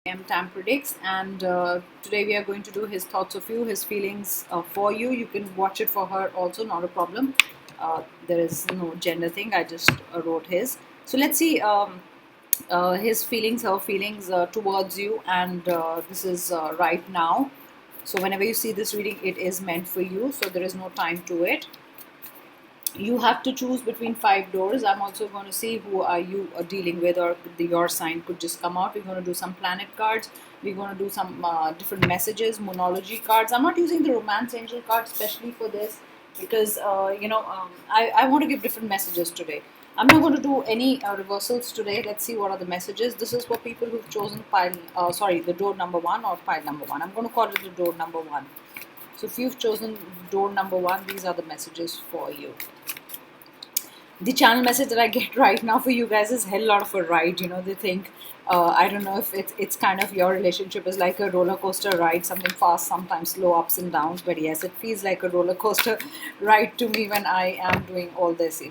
Tam predicts, and today we are going to do his thoughts of you, his feelings for you. You can watch it for her also, not a problem. There is no gender thing. I just wrote his. So let's see his feelings, her feelings towards you, and this is right now. So whenever you see this reading, it is meant for you. So there is no time to it. You have to choose between 5 doors. I'm also going to see who are you dealing with, or your sign could just come out. We're going to do some planet cards. We're going to do some different messages, monology cards. I'm not using the romance angel card especially for this because I want to give different messages today. I'm not going to do any reversals today. Let's see what are the messages. This is for people who've chosen the door number 1 or pile number 1. I'm going to call it the door number 1. So if you've chosen door number 1, these are the messages for you. The channel message that I get right now for you guys is hell lot of a ride. They think, I don't know if it's kind of your relationship is like a roller coaster ride, something fast, sometimes slow, ups and downs. But yes, it feels like a roller coaster ride to me when I am doing all this,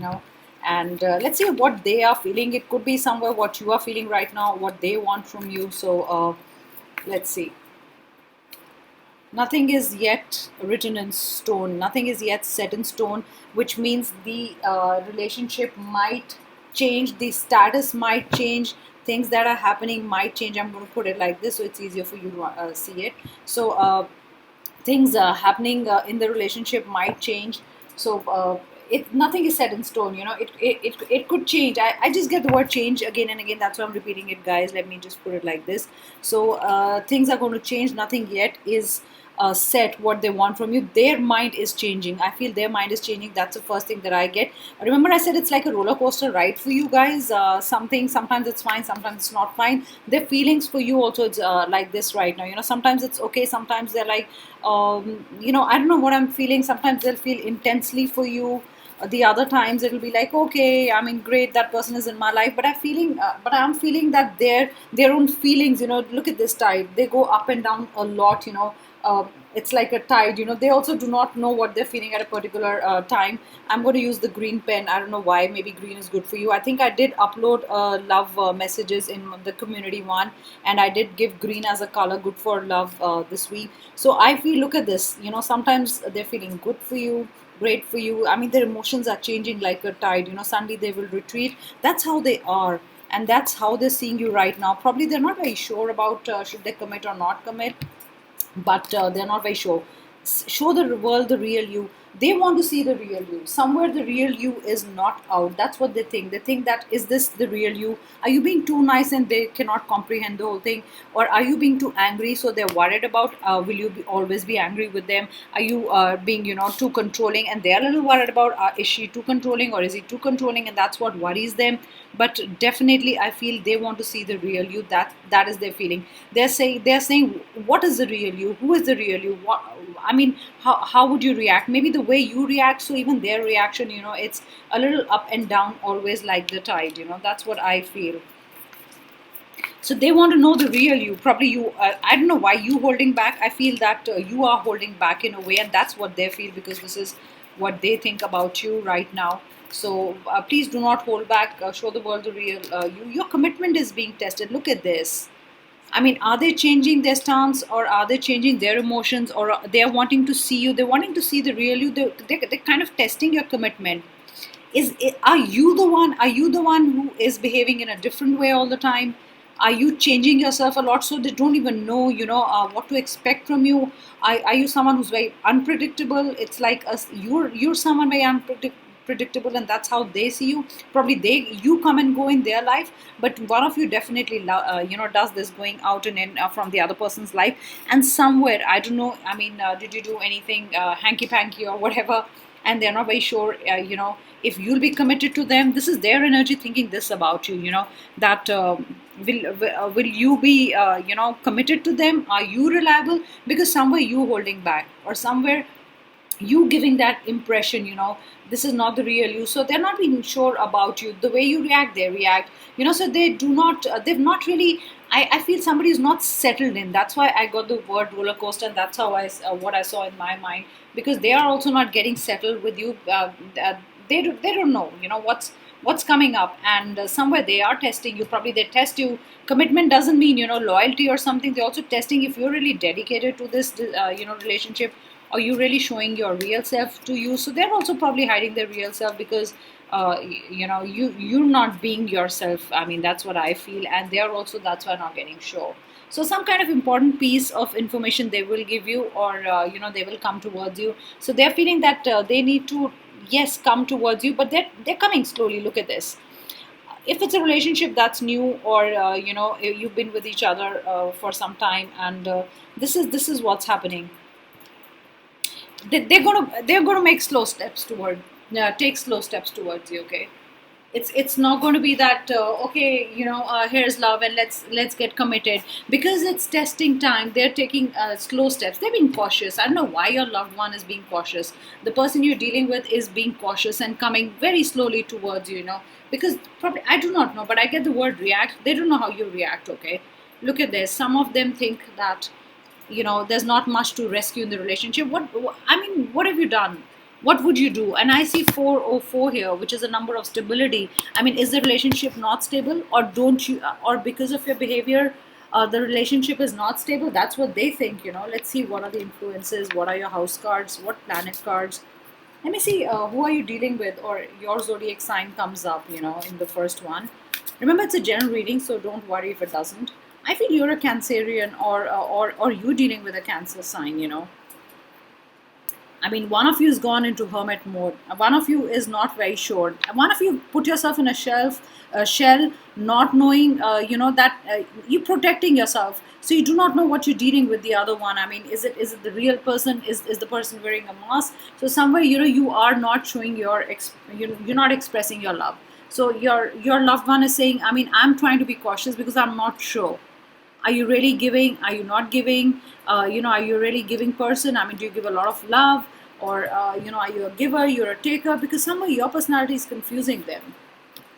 And let's see what they are feeling. It could be somewhere what you are feeling right now, what they want from you. So let's see. Nothing is yet written in stone. Nothing is yet set in stone, which means the relationship might change. The status might change. Things that are happening might change. I'm going to put it like this so it's easier for you to see it. So things happening in the relationship might change. So nothing is set in stone. It could change. I just get the word change again and again. That's why I'm repeating it, guys. Let me just put it like this. So things are going to change. Nothing yet is set what they want from you. Their mind is changing. I feel their mind is changing. That's the first thing that I get. Remember I said it's like a roller coaster ride for you guys. Sometimes it's fine, sometimes it's not fine. Their feelings for you also it's like this right now. Sometimes it's okay, sometimes they're like I don't know what I'm feeling. Sometimes they'll feel intensely for you. The other times it'll be like, okay, I mean, great, that person is in my life, but I'm feeling that their own feelings, look at this tide, they go up and down a lot. It's like a tide. They also do not know what they're feeling at a particular time. I'm going to use the green pen. I don't know why. Maybe green is good for you. I think I did upload love messages in the community one, and I did give green as a color good for love this week. So I feel, look at this, sometimes they're feeling good for you, great for you. I mean, their emotions are changing like a tide. Suddenly they will retreat. That's how they are, and that's how they're seeing you right now. Probably they're not very sure about should they commit or not commit, but they're not very sure. Show the world the real you. They want to see the real you. Somewhere the real you is not out. That's what they think. They think that, is this the real you? Are you being too nice and they cannot comprehend the whole thing? Or are you being too angry, so they're worried about will you always be angry with them? Are you being too controlling, and they're a little worried about is she too controlling or is he too controlling, and that's what worries them. But definitely I feel they want to see the real you. That is their feeling. They're saying what is the real you? Who is the real you? I mean, how would you react? Maybe the way you react. So even their reaction, it's a little up and down, always like the tide. That's what I feel. So they want to know the real you. Probably you, I don't know why you holding back. I feel that you are holding back in a way, and that's what they feel, because this is what they think about you right now. So please do not hold back. Show the world the real you. Your commitment is being tested. Look at this. I mean, are they changing their stance, or are they changing their emotions, or they're wanting to see you? They're wanting to see the real you. They're kind of testing your commitment. Are you the one? Are you the one who is behaving in a different way all the time? Are you changing yourself a lot so they don't even know, what to expect from you? Are you someone who's very unpredictable? It's like you're someone very unpredictable, and that's how they see you. Probably you come and go in their life, but one of you definitely does this going out and in from the other person's life. And somewhere, I don't know, I mean, did you do anything hanky panky or whatever, and they're not very sure, if you'll be committed to them. This is their energy thinking this about you, that will you be committed to them? Are you reliable? Because somewhere you holding back, or somewhere you giving that impression, this is not the real you. So they're not being sure about you. The way you react, they react, so they do not, they've not really, I feel somebody is not settled in. That's why I got the word roller coaster, and that's how what I saw in my mind, because they are also not getting settled with you. They don't know, what's coming up, and somewhere they are testing you. Probably they test you. Commitment doesn't mean, loyalty or something. They're also testing if you're really dedicated to this relationship, or you really showing your real self to you. So they're also probably hiding their real self, because you're not being yourself. I mean, that's what I feel, and they're also, that's why not getting show. So some kind of important piece of information they will give you, or they will come towards you. So they're feeling that they need to, yes, come towards you, but they're coming slowly. Look at this. If it's a relationship that's new, or you've been with each other for some time, and this is what's happening. They're gonna make slow steps toward, take slow steps towards you. Okay, it's not going to be that okay, here's love and let's get committed, because it's testing time. They're taking slow steps. They're being cautious. I don't know why your loved one is being cautious. The person you're dealing with is being cautious and coming very slowly towards you, because probably, I do not know, but I get the word react. They don't know how you react. Okay, look at this. Some of them think that there's not much to rescue in the relationship. I mean, what have you done? What would you do? And I see 404 here, which is a number of stability. I mean, is the relationship not stable, or don't you, or because of your behavior, the relationship is not stable? That's what they think. Let's see, what are the influences, what are your house cards, what planet cards. Let me see, who are you dealing with, or your zodiac sign comes up, in the first one. Remember, it's a general reading, so don't worry if it doesn't. I feel you're a Cancerian, or you dealing with a Cancer sign. I mean, one of you has gone into hermit mode. One of you is not very sure. One of you put yourself in a shell, not knowing, that you protecting yourself. So you do not know what you're dealing with the other one. I mean, is it the real person? Is the person wearing a mask? So somewhere, you are not showing you're not expressing your love. So your loved one is saying, I mean, I'm trying to be cautious because I'm not sure. Are you really giving? Are you not giving? Are you a really giving person? I mean, do you give a lot of love? Or, are you a giver? You're a taker? Because somewhere your personality is confusing them.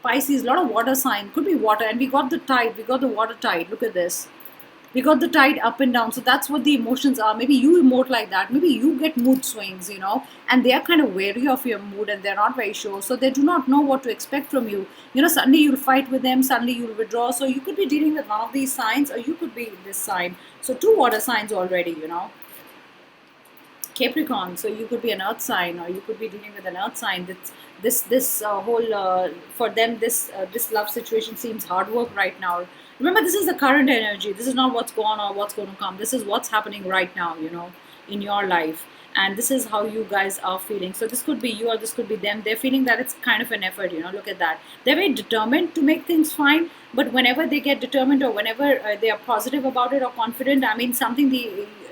Pisces, a lot of water sign. Could be water. And we got the tide. We got the water tide. Look at this. We got the tide up and down. So that's what the emotions are. Maybe you emote like that. Maybe you get mood swings, and they are kind of wary of your mood, and they're not very sure. So they do not know what to expect from you. Suddenly you'll fight with them. Suddenly you'll withdraw. So you could be dealing with one of these signs, or you could be this sign. So two water signs already. Capricorn, so you could be an earth sign, or you could be dealing with an earth sign. This whole for them, this love situation seems hard work right now. Remember, this is the current energy. This is not what's gone or what's going to come. This is what's happening right now, in your life, and this is how you guys are feeling. So this could be you, or this could be them. They're feeling that it's kind of an effort. Look at that. They're very determined to make things fine, but whenever they get determined, or whenever they are positive about it or confident, I mean,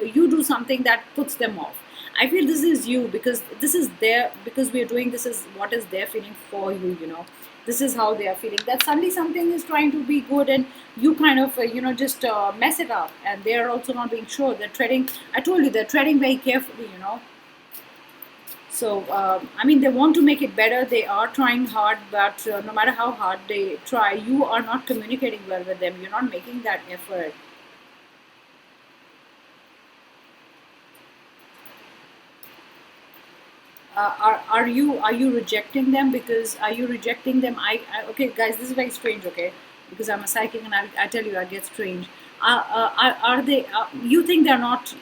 you do something that puts them off. I feel this is you, because this is their, because we are doing this is what is their feeling for you. This is how they are feeling, that suddenly something is trying to be good, and you kind of just mess it up, and they are also not being sure. They're treading, I told you, they're treading very carefully. So I mean, they want to make it better. They are trying hard, but no matter how hard they try, you are not communicating well with them. You're not making that effort. Are you rejecting them? Because are you rejecting them? Okay, guys, this is very strange. Okay, because I'm a psychic, and I tell you, I get strange. Are they? You think they're not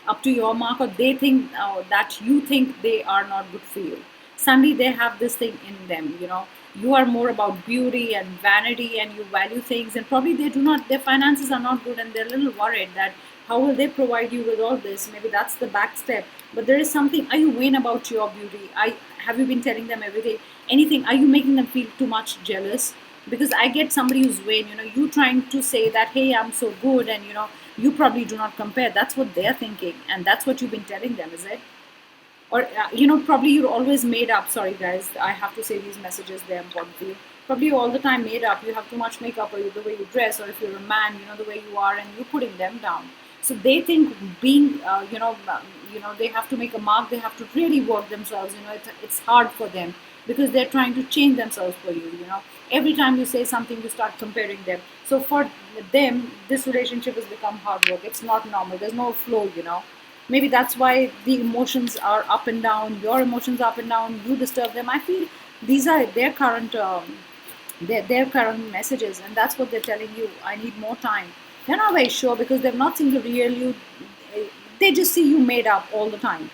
up to your mark, or they think that you think they are not good for you? Suddenly, they have this thing in them. You are more about beauty and vanity, and you value things, and probably they do not. Their finances are not good, and they're a little worried that how will they provide you with all this? Maybe that's the back step. But there is something. Are you vain about your beauty? Have you been telling them everything? Anything? Are you making them feel too much jealous? Because I get somebody who's vain. You trying to say that, hey, I'm so good, and you probably do not compare. That's what they're thinking, and that's what you've been telling them, is it? Or probably you're always made up. Sorry, guys, I have to say these messages. They're important for you. Probably you're all the time made up. You have too much makeup, or the way you dress, or if you're a man, the way you are, and you're putting them down. So they think being, they have to make a mark. They have to really work themselves. It's hard for them, because they're trying to change themselves for you. Every time you say something, you start comparing them. So for them, this relationship has become hard work. It's not normal. There's no flow. Maybe that's why the emotions are up and down. Your emotions are up and down. You disturb them. I feel These are their current messages, and that's what they're telling you. I need more time. They're not very sure because they've not seen the real you. They just see you made up all the time,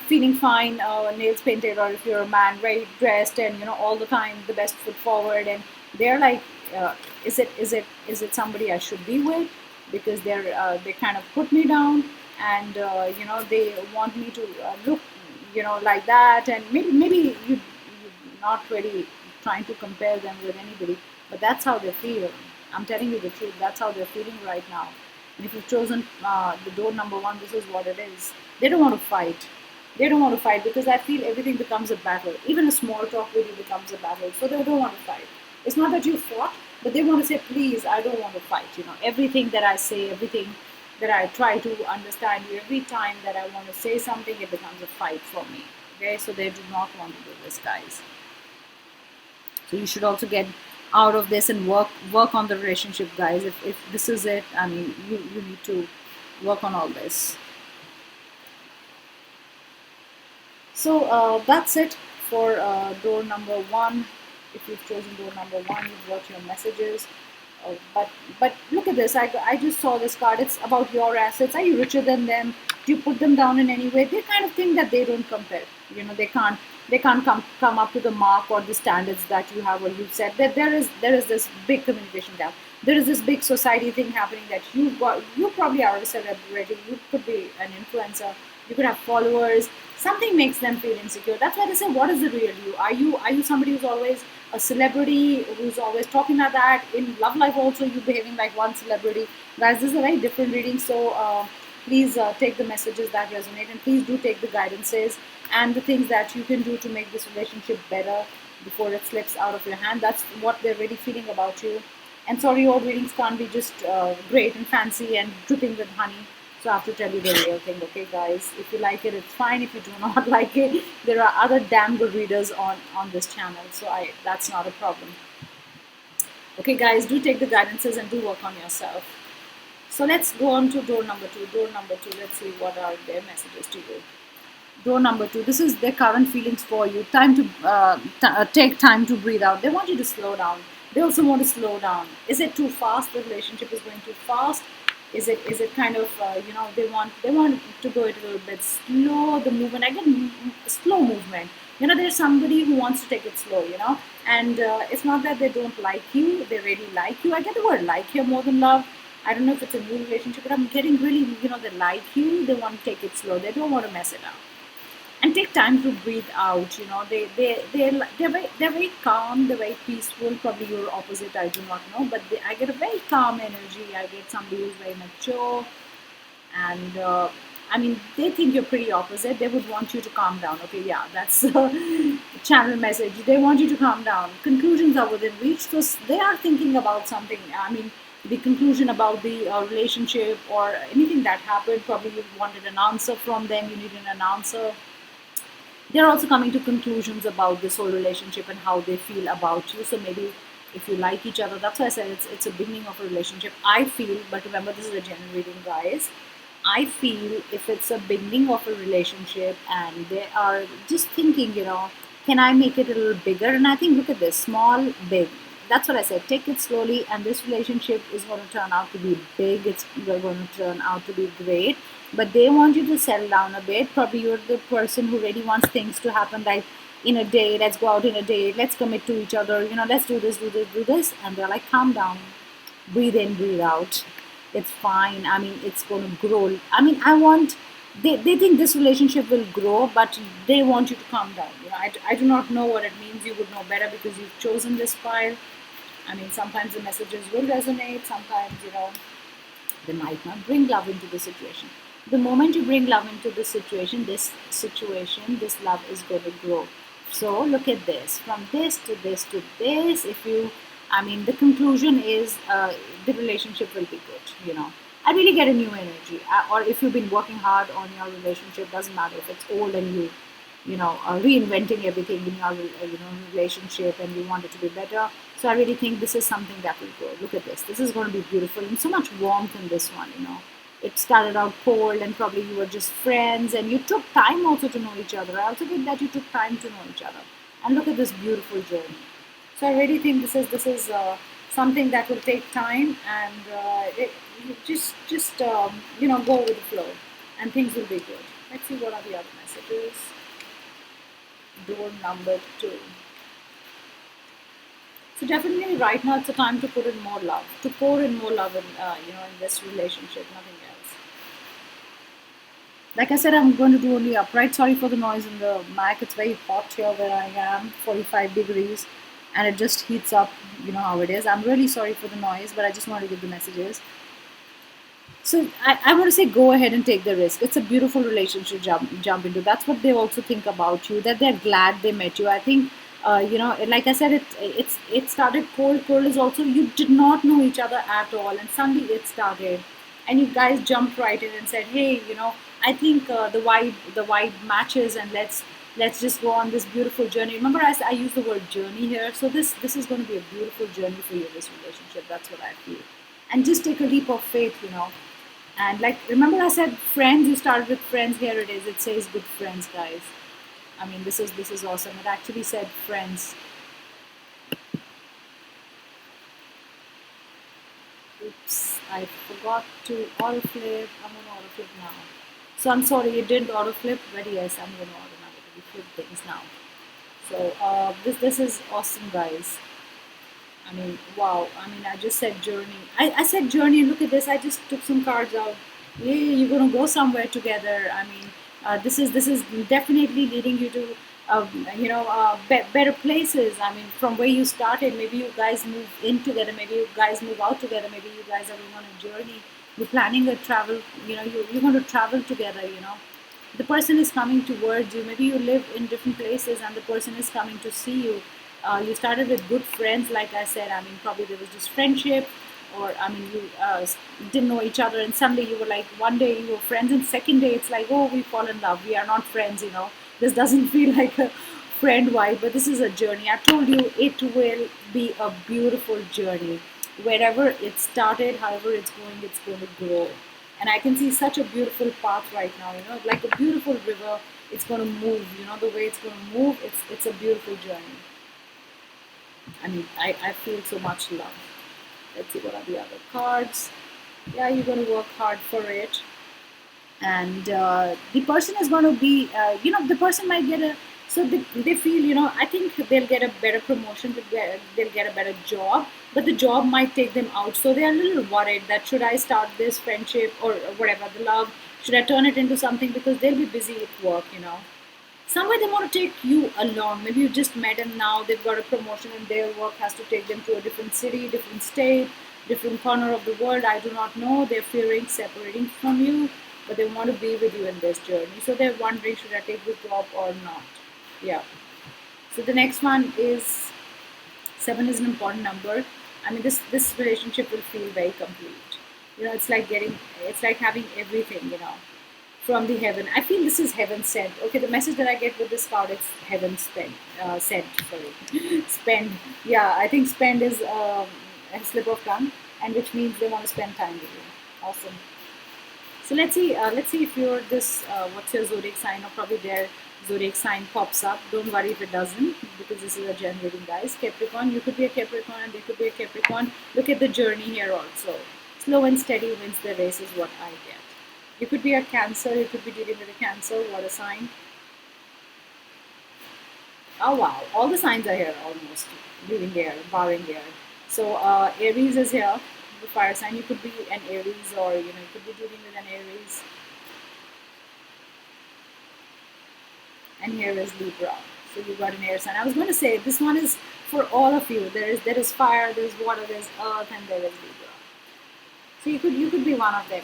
feeling fine, nails painted, or if you're a man, very dressed, and all the time the best foot forward. And they're like, is it somebody I should be with? Because they kind of put me down, and they want me to look like that. And maybe you're not really trying to compare them with anybody, but that's how they feel. I'm telling you the truth. That's how they're feeling right now. And if you've chosen the door number one, this is what it is. They don't want to fight. They don't want to fight because I feel everything becomes a battle. Even a small talk with you becomes a battle. So they don't want to fight. It's not that you fought, but they want to say, please, I don't want to fight. Everything that I say, everything that I try to understand you, every time that I want to say something, it becomes a fight for me. Okay, so they do not want to do this, guys. So you should also get out of this and work on the relationship, guys. If this is it, I mean, you need to work on all this. So that's it for door number one. If you've chosen door number one, you've got your messages. But look at this. I just saw this card. It's about your assets. Are you richer than them? Do you put them down in any way? They kind of think that they don't compare. They can't come up to the mark or the standards that you have or you set. That there is this big communication gap. There is this big society thing happening that you probably are a celebrity. You could be an influencer. You could have followers. Something makes them feel insecure. That's why they say, what is the real you? Are you somebody who's always a celebrity, who's always talking like that? In love life also, you behaving like one celebrity. Guys, this is a very different reading. So please take the messages that resonate, and please do take the guidances and the things that you can do to make this relationship better before it slips out of your hand. That's what they're really feeling about you. And sorry, your readings can't be just great and fancy and dripping with honey. So I have to tell you the real thing, okay, guys? If you like it, it's fine. If you do not like it, there are other damn good readers on this channel. So that's not a problem. Okay, guys, do take the guidances and do work on yourself. So let's go on to door number two. Door number two, let's see what are their messages to you. Door number two, this is their current feelings for you. Time to take time to breathe out. They want you to slow down. They also want to slow down. Is it too fast? The relationship is going too fast. Is it kind of they want to go it a little bit slow, the movement. I get slow movement. There's somebody who wants to take it slow. And it's not that they don't like you. They really like you. I get the word like here more than love. I don't know if it's a new relationship, but I'm getting really, they like you. They want to take it slow. They don't want to mess it up. And take time to breathe out. They're very calm. They're very peaceful. Probably your opposite, I do not know, but I get a very calm energy. I get somebody who's very mature, and I mean, they think you're pretty opposite. They would want you to calm down. Okay, yeah, that's the channel message. They want you to calm down. Conclusions are within reach, so they are thinking about something. I mean, the conclusion about the relationship or anything that happened. Probably you wanted an answer from them. You needed an answer. They're also coming to conclusions about this whole relationship and how they feel about you. So maybe if you like each other, that's why I said it's a beginning of a relationship. I feel, but remember, this is a general reading, guys. I feel if it's a beginning of a relationship and they are just thinking, can I make it a little bigger? And I think, look at this, small, big. That's what I said. Take it slowly, and this relationship is going to turn out to be big. It's going to turn out to be great. But they want you to settle down a bit. Probably you're the person who really wants things to happen like in a day. Let's go out in a day. Let's commit to each other. Let's do this, do this, do this. And they're like, calm down. Breathe in, breathe out. It's fine. I mean, it's going to grow. I mean, they think this relationship will grow, but they want you to calm down. I do not know what it means. You would know better because you've chosen this file. I mean, sometimes the messages will resonate. Sometimes, they might not bring love into the situation. The moment you bring love into the situation, this love is going to grow. So look at this. From this to this to this, the conclusion is the relationship will be good, I really get a new energy. Or if you've been working hard on your relationship, doesn't matter if it's old and you reinventing everything in your relationship and you want it to be better. So I really think this is something that will grow. Look at this. This is going to be beautiful and so much warmth in this one, It started out cold and probably you were just friends and you took time also to know each other. I also think that you took time to know each other. And look at this beautiful journey. So I really think this is something that will take time, and you just go with the flow, and things will be good. Let's see what are the other messages. Door number 2. So definitely right now it's a time to put in more love, to pour in more love in in this relationship, nothing else. Like I said, I'm going to do only upright. Sorry for the noise in the mic. It's very hot here where I am, 45 degrees, and it just heats up. You know how it is. I'm really sorry for the noise, but I just want to give the messages. So I want to say go ahead and take the risk. It's a beautiful relationship jump into. That's what they also think about you. That they're glad they met you. I think like I said, it started cold. Cold is also you did not know each other at all, and suddenly it started, and you guys jumped right in and said, hey, I think the vibe matches, and let's just go on this beautiful journey. Remember, I used the word journey here. So this is going to be a beautiful journey for you. This relationship. That's what I feel. And just take a leap of faith. And like, remember I said friends, you started with friends, here it is. It says good friends, guys. I mean, this is awesome. It actually said friends. Oops, I forgot to autoflip. I'm gonna autoflip now. So I'm sorry, it didn't autoflip, but yes, I'm gonna automatically flip things now. So this is awesome, guys. I mean, wow. I mean, I just said journey. I said journey, and look at this. I just took some cards out. Yeah, you're gonna go somewhere together. I mean, this is definitely leading you to, better places. I mean, from where you started, maybe you guys move in together. Maybe you guys move out together. Maybe you guys are going on a journey. You're planning a travel. You're going to travel together. The person is coming towards you. Maybe you live in different places, and the person is coming to see you. You started with good friends, like I said. I mean, probably there was just friendship, or I mean, you didn't know each other, and suddenly you were like, one day you were friends, and second day it's like, oh, we fall in love. We are not friends. This doesn't feel like a friend vibe, but this is a journey. I told you it will be a beautiful journey. Wherever it started, however it's going to grow. And I can see such a beautiful path right now. Like a beautiful river. It's going to move. The way it's going to move. It's a beautiful journey. I mean, I feel so much love. Let's see what are the other cards. Yeah, you're going to work hard for it. And the person is going to be, the person might get a, so they feel, I think they'll get a better promotion, they'll get a better job, but the job might take them out. So they're a little worried that should I start this friendship or whatever, the love, should I turn it into something, because they'll be busy with work. Somewhere they want to take you along. Maybe you just met and now they've got a promotion and their work has to take them to a different city, different state, different corner of the world. I do not know. They're fearing separating from you, but they want to be with you in this journey. So they're wondering, should I take this job or not? Yeah. So the next one is 7 is an important number. I mean, this relationship will feel very complete. It's like having everything. From the heaven. I feel this is heaven sent. Okay, the message that I get with this card is heaven sent. Sorry, spend. Yeah, I think spend is a slip of tongue, and which means they want to spend time with you. Awesome. So let's see. Let's see if you're this. What's your zodiac sign? Or probably their zodiac sign pops up. Don't worry if it doesn't, because this is a generating, guys. Capricorn. You could be a Capricorn, and they could be a Capricorn. Look at the journey here also. Slow and steady wins the race is what I get. You could be a Cancer, you could be dealing with a Cancer, what a sign. Oh wow, all the signs are here almost, leaving here, barring here. So Aries is here, the fire sign. You could be an Aries, or you could be dealing with an Aries. And here is Libra. So you got an air sign. I was going to say this one is for all of you. There is fire, there's water, there's earth, and there is Libra. So you could be one of them,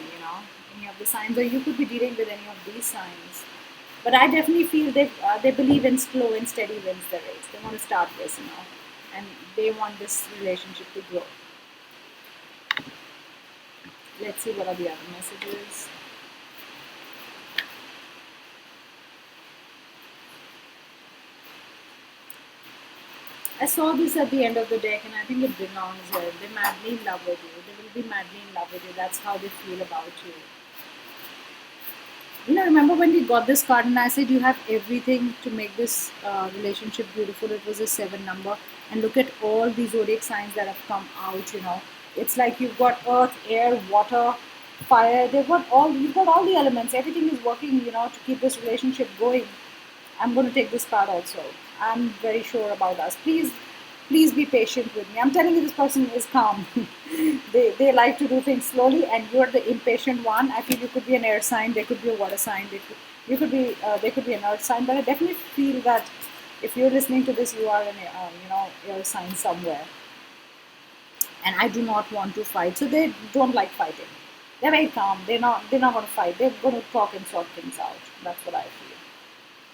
any of the signs, or you could be dealing with any of these signs. But I definitely feel they believe in slow and steady wins the race. They want to start this, and they want this relationship to grow. Let's see what are the other messages. I saw this at the end of the deck, and I think it belongs here. They're madly in love with you. They will be madly in love with you. That's how they feel about you. Remember when we got this card and I said you have everything to make this relationship beautiful. It was a 7 number, and look at all the zodiac signs that have come out. It's like you've got earth, air, water, fire. You've got all the elements. Everything is working, to keep this relationship going. I'm going to take this card also. I'm very sure about us. Please be patient with me. I'm telling you, this person is calm. They like to do things slowly, and you're the impatient one. I feel you could be an air sign, they could be a water sign, they could be an earth sign. But I definitely feel that if you're listening to this, you are an air sign somewhere. And I do not want to fight, so they don't like fighting. They're very calm. They're not going to fight. They're going to talk and sort things out. That's what I feel.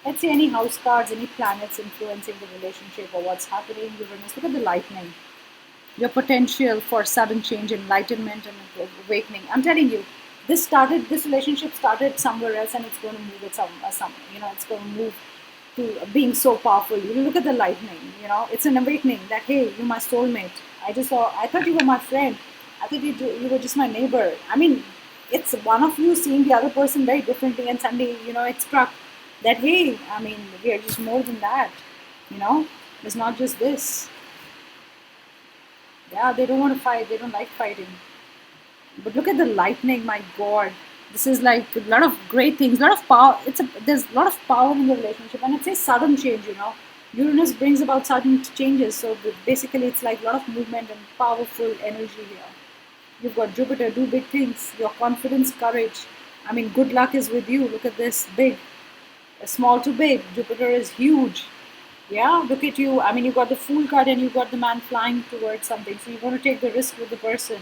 Let's see any house cards, any planets influencing the relationship or what's happening. Uranus, look at the lightning. Your potential for sudden change, enlightenment, and awakening. I'm telling you, this relationship started somewhere else, and it's going to move it it's going to move to being so powerful. You look at the lightning. It's an awakening that hey, you're my soulmate. I thought you were my friend. I thought you were just my neighbor. I mean, it's one of you seeing the other person very differently, and suddenly, it struck that hey, I mean, we are just more than that. It's not just this. Yeah, they don't want to fight. They don't like fighting. But look at the lightning. My God, this is like a lot of great things. A lot of power. There's a lot of power in the relationship, and it's a sudden change. Uranus brings about sudden changes. So basically, it's like a lot of movement and powerful energy here. You've got Jupiter. Do big things. Your confidence, courage. I mean, good luck is with you. Look at this. Big. Small to big. Jupiter is huge. Yeah, look at you. I mean, you got the Fool card and you got the man flying towards something. So you're going to take the risk with the person.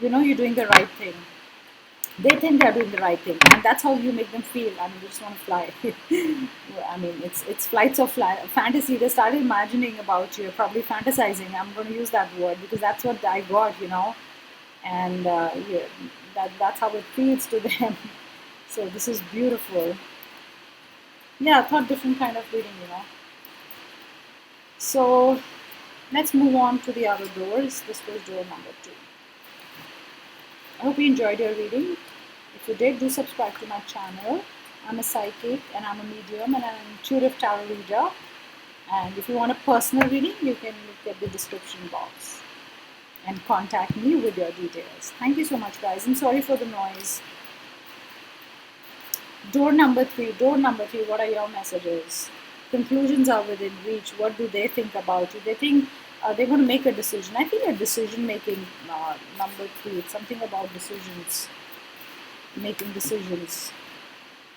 You're doing the right thing. They think they're doing the right thing, and that's how you make them feel. I mean, you just want to fly. I mean, it's flights of fantasy. They started imagining about you, probably fantasizing. I'm going to use that word because that's what I got, and yeah, that's how it feels to them. So this is beautiful. Yeah, I thought different kind of reading. So let's move on to the other doors. This was door number 2. I hope you enjoyed your reading. If you did, do subscribe to my channel. I'm a psychic and I'm a medium and I'm an intuitive tarot reader. And if you want a personal reading, you can look at the description box and contact me with your details. Thank you so much, guys. And sorry for the noise. Door number 3. What are your messages? Conclusions are within reach. What do they think about you? They think they're going to make a decision. I feel a decision making number 3. It's something about decisions, making decisions.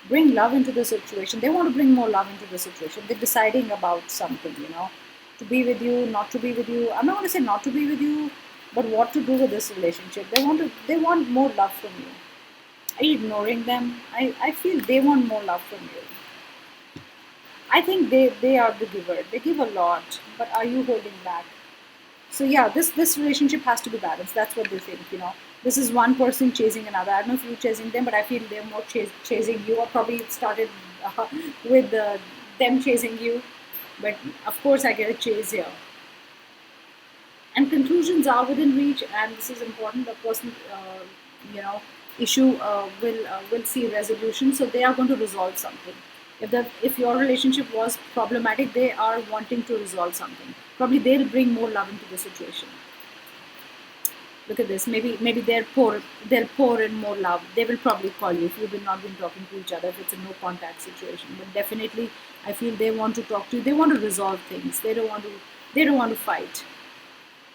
Bring love into the situation. They want to bring more love into the situation. They're deciding about something, to be with you, not to be with you. I'm not going to say not to be with you, but what to do with this relationship. They want more love from you. Are you ignoring them? I feel they want more love from you. I think they are the giver. They give a lot, but are you holding back? So yeah, this relationship has to be balanced. That's what they think. This is one person chasing another. I don't know if you're chasing them, but I feel they're more chasing you, or probably it started with them chasing you. But of course, I get a chase here. And conclusions are within reach, and this is important. The person, issue will see resolution. So they are going to resolve something. If your relationship was problematic, they are wanting to resolve something. Probably they'll bring more love into the situation. Look at this. Maybe they'll pour in more love. They will probably call you if you've not been talking to each other, if it's a no contact situation. But definitely, I feel they want to talk to you. They want to resolve things. They don't want to fight.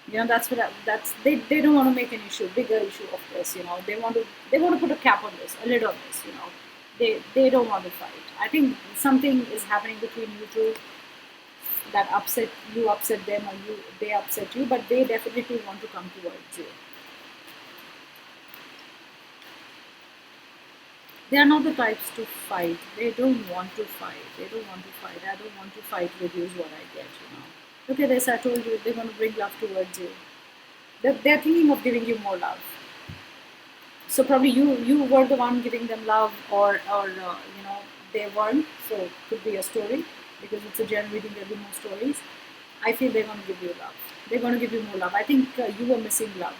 They don't want to make an bigger issue of this. They want to put a cap on this, a lid on this. They don't want to fight. I think something is happening between you two that upset them, or they upset you, but they definitely want to come towards you. They are not the types to fight. They don't want to fight. I don't want to fight with you is what I get. Look at this. I told you they're going to bring love towards you. They're thinking of giving you more love. So probably you were the one giving them love, or they weren't. So it could be a story, because it's a general reading. There'll be more stories. I feel they're going to give you love. They're going to give you more love. I think you were missing love,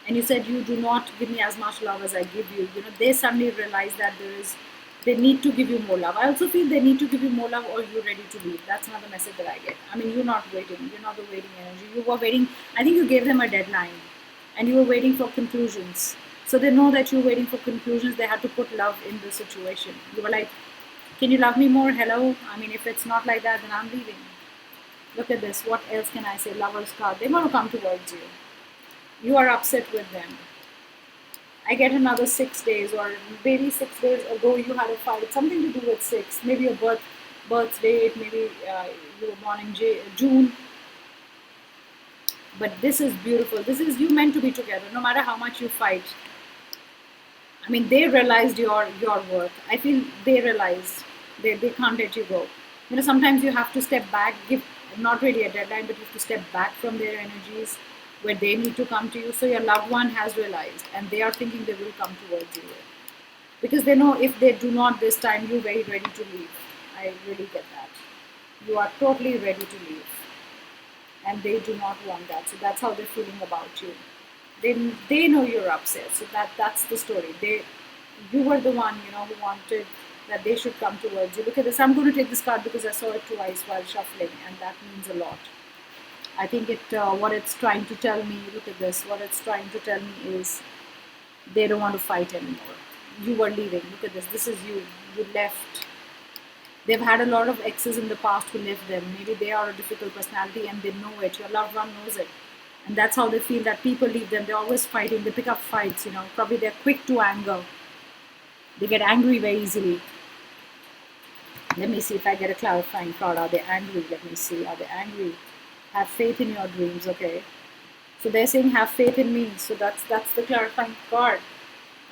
and you said you do not give me as much love as I give you. They suddenly realize that there is They need to give you more love. I also feel they need to give you more love, or you're ready to leave. That's another message that I get. I mean, you're not waiting. You're not the waiting energy. You were waiting. I think you gave them a deadline, and you were waiting for conclusions. So they know that you're waiting for conclusions. They had to put love in the situation. You were like, can you love me more? Hello? I mean, if it's not like that, then I'm leaving. Look at this. What else can I say? Lover's card. They want to come towards you. You are upset with them. I get another 6 days, or maybe 6 days ago you had a fight, something to do with six, maybe a birth date, maybe you were born in June. But this is beautiful. This is you meant to be together, no matter how much you fight. I mean, they realized your worth. I feel they realized they can't let you go. You know, sometimes you have to step back, give not really a deadline, but you have to step back from their energies where they need to come to you. So your loved one has realized, and they are thinking they will come towards you, because they know if they do not this time, you're very ready to leave. I really get that. You are totally ready to leave, and they do not want that. So that's how they're feeling about you. They know you're upset. So that's the story. You were the one, you know, who wanted that they should come towards you. Look at this. I'm going to take this card because I saw it twice while shuffling, and that means a lot. I think what it's trying to tell me, look at this, what it's trying to tell me is they don't want to fight anymore. You were leaving. Look at this. This is you. You left. They've had a lot of exes in the past who left them. Maybe they are a difficult personality and they know it. Your loved one knows it. And that's how they feel, that people leave them. They're always fighting. They pick up fights, you know. Probably they're quick to anger. They get angry very easily. Let me see if I get a clarifying card. Are they angry? Let me see. Are they angry? Have faith in your dreams. Okay. So they're saying have faith in me. So that's the clarifying card.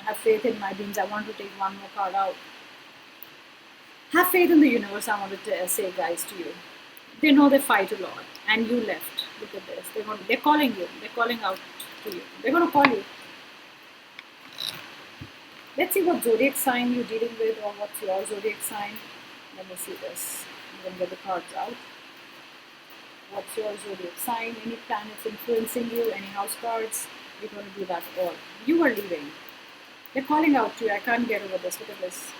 Have faith in my dreams. I want to take one more card out. Have faith in the universe. I want to say, guys, to you. They know they fight a lot, and you left. Look at this. They're calling you. They're calling out to you. They're going to call you. Let's see what zodiac sign you're dealing with, or what's your zodiac sign. Let me see this. I'm going to get the cards out. What's your zodiac sign? Any planets influencing you? Any house cards? We're going to do that all. You are leaving. They're calling out to you. I can't get over this. Look at this.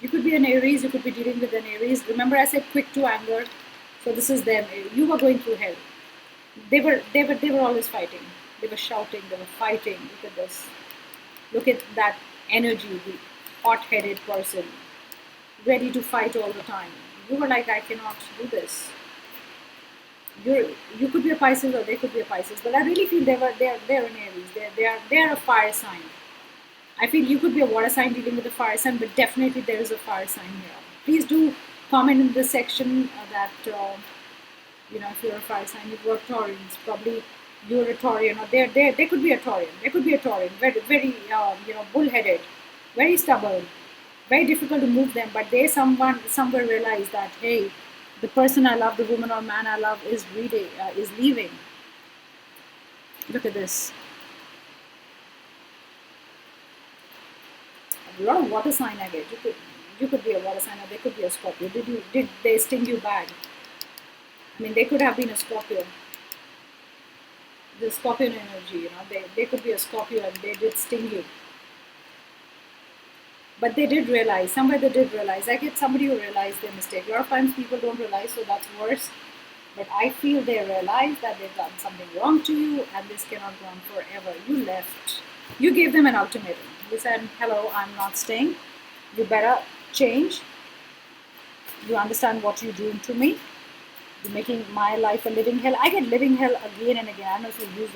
You could be an Aries. You could be dealing with an Aries. Remember, I said quick to anger. So this is them. You were going through hell. They were always fighting. They were shouting. They were fighting. Look at this. Look at that energy. The hot-headed person, ready to fight all the time. You were like, I cannot do this. You could be a Pisces, or they could be a Pisces, but I really feel they're an Aries. They're a fire sign. I feel you could be a water sign dealing with a fire sign, but definitely there is a fire sign here. Please do comment in this section that you know, if you're a fire sign, you were Taurans. Probably you're a Taurian, or they could be a Taurian. They could be a Taurian. Very you know, bullheaded, very stubborn, very difficult to move them. But they somewhere realize that, hey, the person I love, the woman or man I love, is leaving. Look at this. A lot of water sign I get. You could be a water sign, or they could be a Scorpio. Did they sting you bad? I mean, they could have been a Scorpio. The Scorpion energy, you know, they could be a Scorpio and they did sting you. But they did realize, somewhere they did realize. I get somebody who realized their mistake. A lot of times people don't realize, so that's worse. But I feel they realize that they've done something wrong to you, and this cannot go on forever. You left. You gave them an ultimatum. You said, hello, I'm not staying. You better change. You understand what you're doing to me. You're making my life a living hell. I get living hell again and again. I don't know if you use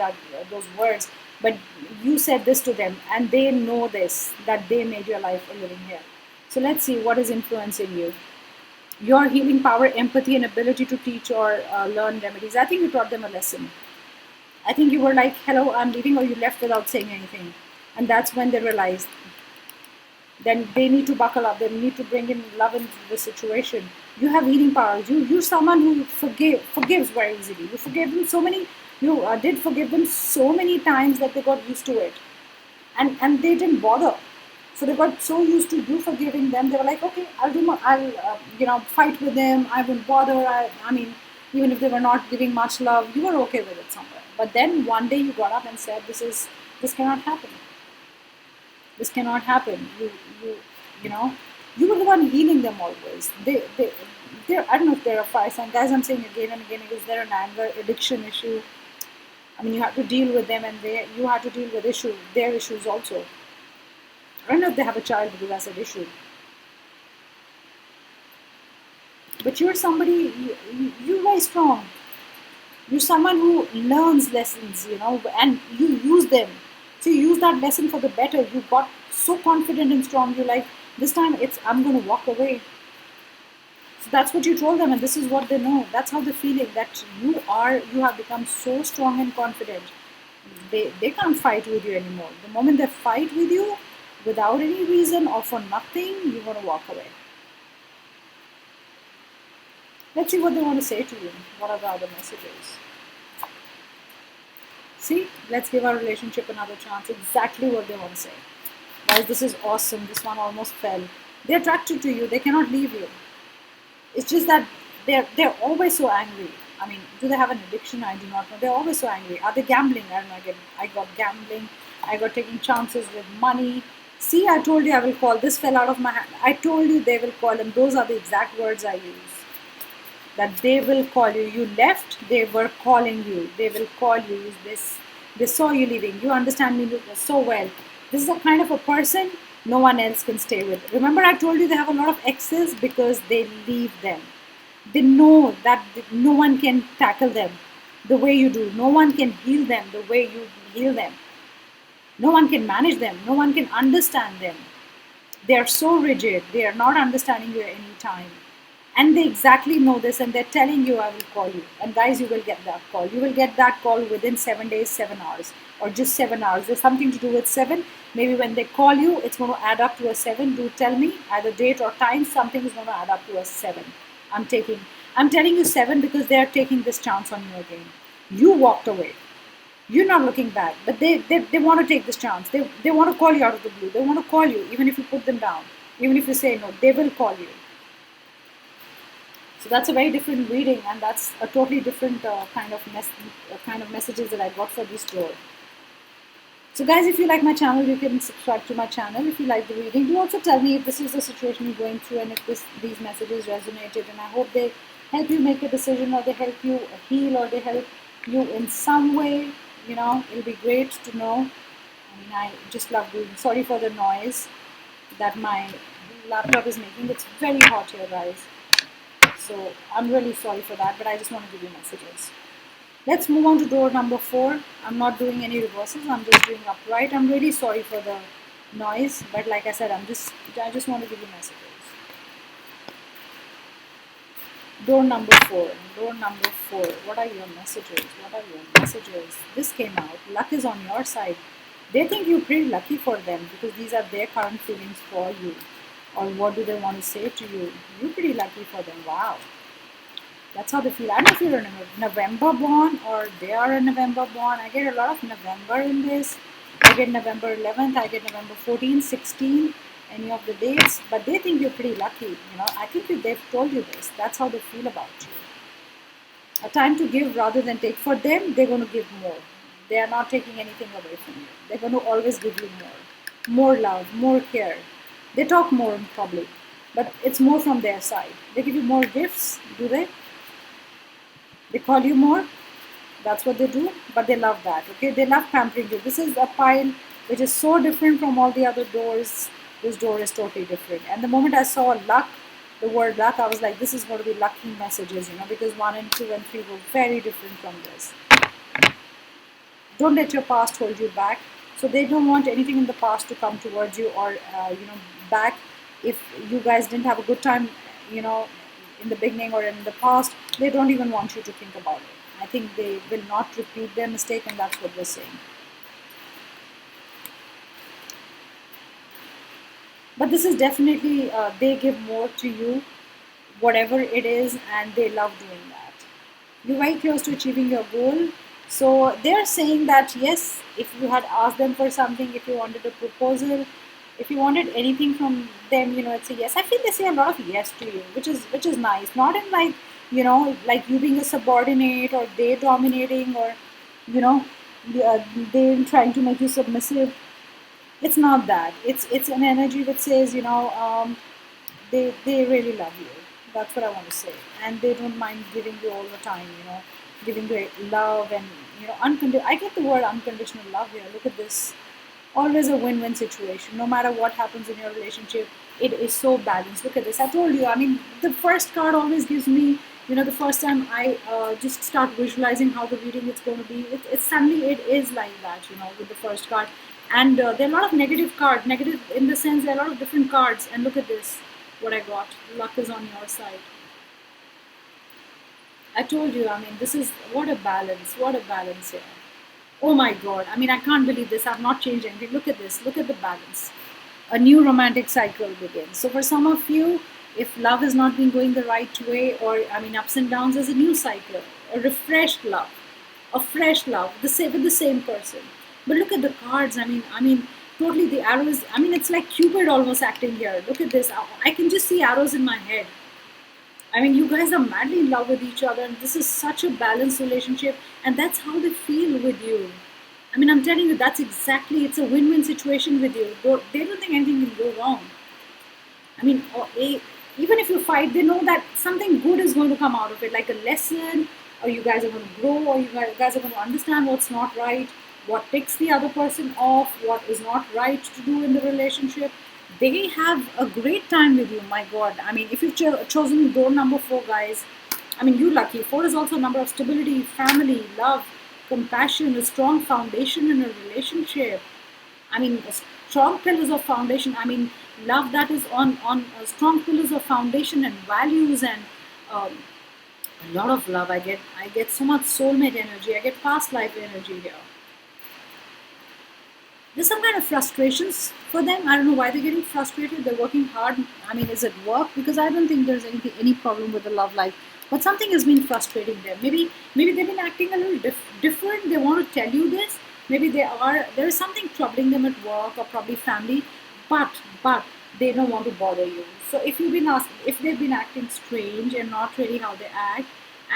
those words, but you said this to them, and they know this, that they made your life a living hell. So let's see what is influencing you. Your healing power, empathy, and ability to teach or learn remedies. I think you taught them a lesson. I think you were like, hello, I'm leaving, or you left without saying anything. And that's when they realized. Then they need to buckle up. They need to bring in love into the situation. You have healing powers. You're someone who forgives very easily. You forgave them so many. You did forgive them so many times that they got used to it, and they didn't bother. So they got so used to you forgiving them. They were like, okay, I'll fight with them. I won't bother. I mean, even if they were not giving much love, you were okay with it somewhere. But then one day you got up and said, this cannot happen. This cannot happen. You you know, you were the one healing them always. They're, I don't know if they're a fire sign. Guys, I'm saying again and again, is there an anger addiction issue? I mean, you have to deal with them, and you have to deal with their issues also. I don't know if they have a child because that's an issue. But you're somebody, you're very strong. You're someone who learns lessons, and you use them. So you use that lesson for the better. You got so confident and strong. You're like, this time I'm going to walk away. So that's what you told them, and this is what they know. That's how they're feeling, that you have become so strong and confident. They can't fight with you anymore. The moment they fight with you, without any reason or for nothing, you're going to walk away. Let's see what they want to say to you. What are the other messages? See, let's give our relationship another chance. Exactly what they want to say. Guys, this is awesome. This one almost fell. They're attracted to you. They cannot leave you. It's just that they're always so angry. I mean, do they have an addiction? I do not know. They're always so angry. Are they gambling? I don't know. Again, I got gambling. I got taking chances with money. See, I told you I will call. This fell out of my hand. I told you they will call, and those are the exact words I use. That they will call you. You left, they were calling you. They will call you. They saw you leaving. You understand me so well. This is a kind of a person no one else can stay with. Remember, I told you they have a lot of exes because they leave them. They know that no one can tackle them the way you do. No one can heal them the way you heal them. No one can manage them. No one can understand them. They are so rigid. They are not understanding you at any time. And they exactly know this, and they're telling you, I will call you. And guys, you will get that call. You will get that call within 7 days, 7 hours, or just 7 hours. There's something to do with 7. Maybe when they call you, it's going to add up to a 7. Do tell me, either date or time, something is going to add up to a 7. I'm telling you 7 because they're taking this chance on you again. You walked away. You're not looking back, but they want to take this chance. They want to call you out of the blue. They want to call you, even if you put them down. Even if you say no, they will call you. So that's a very different reading, and that's a totally different kind of messages that I got for this door. So guys, if you like my channel, you can subscribe to my channel. If you like the reading, do also tell me if this is the situation you're going through and if these messages resonated, and I hope they help you make a decision, or they help you heal, or they help you in some way. It'll be great to know. I mean, I just love doing. Sorry for the noise that my laptop is making. It's very hot here, guys. So I'm really sorry for that, but I just want to give you messages. Let's move on to door number 4. I'm not doing any reversals. I'm just doing upright. I'm really sorry for the noise, but like I said, I just want to give you messages. Door number 4. Door number 4. What are your messages? What are your messages? This came out. Luck is on your side. They think you're pretty lucky for them because these are their current feelings for you. Or what do they want to say to you? You're pretty lucky for them. Wow. That's how they feel. I don't know if you're a November born or they are a November born. I get a lot of November in this. I get November 11th. I get November 14th, 16th, any of the dates. But they think you're pretty lucky. I think they've told you this. That's how they feel about you. A time to give rather than take. For them, they're going to give more. They are not taking anything away from you. They're going to always give you more. More love, more care. They talk more in public, but it's more from their side. They give you more gifts, do they? They call you more. That's what they do, but they love that, okay? They love pampering you. This is a pile which is so different from all the other doors. This door is totally different. And the moment I saw luck, the word luck, I was like, this is going to be lucky messages, because 1 and 2 and 3 were very different from this. Don't let your past hold you back. So they don't want anything in the past to come towards you, or back. If you guys didn't have a good time, in the beginning or in the past, they don't even want you to think about it. I think they will not repeat their mistake, and that's what they're saying. But this is definitely, they give more to you, whatever it is, and they love doing that. You're very close to achieving your goal. So they're saying that, yes, if you had asked them for something, if you wanted a proposal, if you wanted anything from them, it's a yes. I feel they say a lot of yes to you, which is nice. Not in like, like you being a subordinate, or they dominating, or, they trying to make you submissive. It's not that. It's an energy that says, they really love you. That's what I want to say, and they don't mind giving you all the time. Giving you love and I get the word unconditional love here. Look at this. Always a win-win situation. No matter what happens in your relationship, it is so balanced. Look at this. I told you. I mean, the first card always gives me. The first time I just start visualizing how the reading is going to be, it's suddenly it is like that. With the first card, and there are a lot of negative cards. Negative in the sense there are a lot of different cards. And look at this. What I got. Luck is on your side. I told you. I mean, this is what a balance. What a balance here. Oh my god. I mean, I can't believe this. I've not changed anything. Look at this. Look at the balance. A new romantic cycle begins. So, for some of you, if love has not been going the right way, or I mean, ups and downs, there's a new cycle, a refreshed love, a fresh love, the same with the same person. But look at the cards. I mean, totally the arrows. I mean, it's like Cupid almost acting here. Look at this. I can just see arrows in my head. I mean, you guys are madly in love with each other, and this is such a balanced relationship, and that's how they feel with you. I mean, I'm telling you, it's a win win situation with you. They don't think anything can go wrong. I mean, even if you fight, they know that something good is going to come out of it, like a lesson, or you guys are going to grow, or you guys are going to understand what's not right, what ticks the other person off, what is not right to do in the relationship. They have a great time with you, my God. I mean, if you've chosen door number 4, guys, I mean, you lucky. 4 is also a number of stability, family, love, compassion, a strong foundation in a relationship. I mean, strong pillars of foundation. I mean, love that is on strong pillars of foundation and values, and um, a lot of love. I get so much soulmate energy. I get past life energy here. There's some kind of frustrations for them. I don't know why they're getting frustrated. They're working hard. I mean, is it work? Because I don't think there's any problem with the love life. But something has been frustrating them. Maybe they've been acting a little different. They want to tell you this. Maybe there is something troubling them at work or probably family, but they don't want to bother you. So if they've been acting strange and not really how they act,